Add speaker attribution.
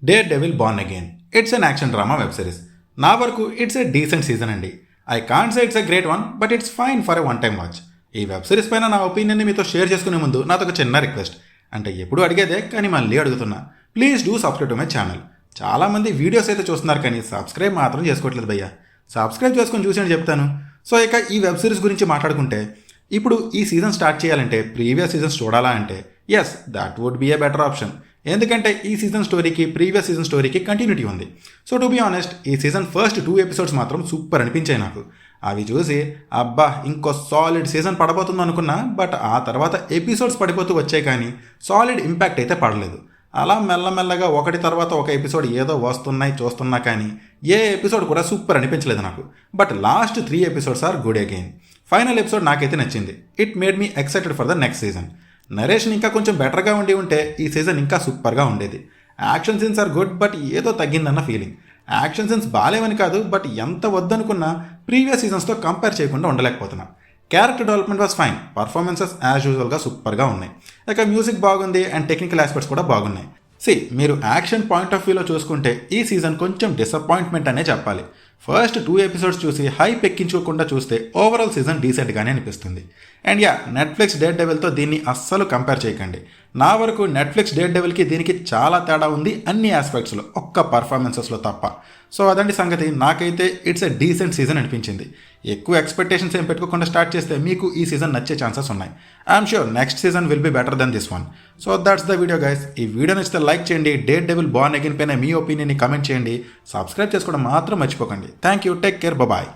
Speaker 1: Dare devil born again. It's an action drama web series. నా వరకు it's a decent season అండి. I can't say it's a great one, but it's fine for a one time watch. ఈ web series పైన నా ఒపీనియన్ని మీతో share చేసుకునే ముందు నాదొక చిన్న రిక్వెస్ట్. అంటే ఎప్పుడు అడిగేదే కానీ మళ్ళీ అడుగుతున్నా. Please do subscribe to my channel. చాలామంది వీడియోస్ అయితే చూస్తున్నారు కానీ సబ్స్క్రైబ్ మాత్రం చేసుకోవట్లేదు భయ్యా. సబ్స్క్రైబ్ చేసుకొని చూసి చెప్తాను. సో ఇక ఈ వెబ్ సిరీస్ గురించి మాట్లాడుకుంటే, ఇప్పుడు ఈ సీజన్ స్టార్ట్ చేయాలంటే ప్రీవియస్ సీజన్స్ చూడాలా అంటే yes, that would be a better option. ఎందుకంటే ఈ సీజన్ స్టోరీకి ప్రీవియస్ సీజన్ స్టోరీకి కంటిన్యూటీ ఉంది. సో టు బి ఆనెస్ట్, ఈ సీజన్ ఫస్ట్ 2 ఎపిసోడ్స్ మాత్రం సూపర్ అనిపించాయి నాకు. అవి చూసి అబ్బా ఇంకో సాలిడ్ సీజన్ పడబోతుంది అనుకున్నా, బట్ ఆ తర్వాత ఎపిసోడ్స్ పడిపోతూ వచ్చాయి కానీ సాలిడ్ ఇంపాక్ట్ అయితే పడలేదు. అలా మెల్లమెల్లగా ఒకటి తర్వాత ఒక ఎపిసోడ్ ఏదో వస్తున్నాయి చూస్తున్నా కానీ ఏ ఎపిసోడ్ కూడా సూపర్ అనిపించలేదు నాకు. But last 3 episodes are good again. Final episode నాకైతే నచ్చింది. It made me excited for the next season. Narration ఇంకా కొంచెం బెటర్గా ఉంటే ఈ సీజన్ ఇంకా సూపర్గా ఉండేది. Action scenes are good, but ఏదో తగ్గిందన్న ఫీలింగ్. యాక్షన్ సీన్స్ బాగాలేవని కాదు, బట్ ఎంత వద్దనుకున్నా ప్రీవియస్ సీజన్స్తో కంపేర్ చేయకుండా ఉండలేకపోతున్నా. Character development was fine. Performances as యూజువల్గా సూపర్గా ఉన్నాయి. ఇక మ్యూజిక్ బాగుంది అండ్ టెక్నికల్ ఆస్పెక్ట్స్ కూడా బాగున్నాయి. మీరు యాక్షన్ పాయింట్ ఆఫ్ వ్యూలో చూసుకుంటే ఈ సీజన్ కొంచెం డిసప్పాయింట్మెంట్ అనే చెప్పాలి. ఫస్ట్ 2 ఎపిసోడ్స్ చూసి హైప్ ఎక్కించుకోకుండా చూస్తే ఓవరాల్ సీజన్ డీసెంట్గానే అనిపిస్తుంది. అండ్ నెట్ఫ్లిక్స్ డేర్ డెవిల్తో దీన్ని అస్సలు కంపేర్ చేయకండి. నా వరకు నెట్ఫ్లిక్స్ డేర్ డెవిల్కి దీనికి చాలా తేడా ఉంది అన్ని ఆస్పెక్ట్స్లో, ఒక్క పర్ఫార్మెన్సెస్లో తప్ప. సో అదండి సంగతి. నాకైతే ఇట్స్ ఎ డీసెంట్ సీజన్ అనిపించింది. ఎక్కువ ఎక్స్పెక్టేషన్స్ ఏం పెట్టుకోకుండా స్టార్ట్ చేస్తే మీకు ఈ సీజన్ నచ్చే ఛాన్సెస్ ఉన్నాయి. I'm sure next season will be better than this one. So that's the video guys. ఈ వీడియో నచ్చితే లైక్ చేయండి. డేర్ డెవిల్ బార్న్ అగైన్ పైన మీ ఒపీనియన్ని కమెంట్ చేయండి. సబ్స్క్రైబ్ చేసుకోవడం మాత్రం మర్చిపోకండి. Thank you. Take care. Bye.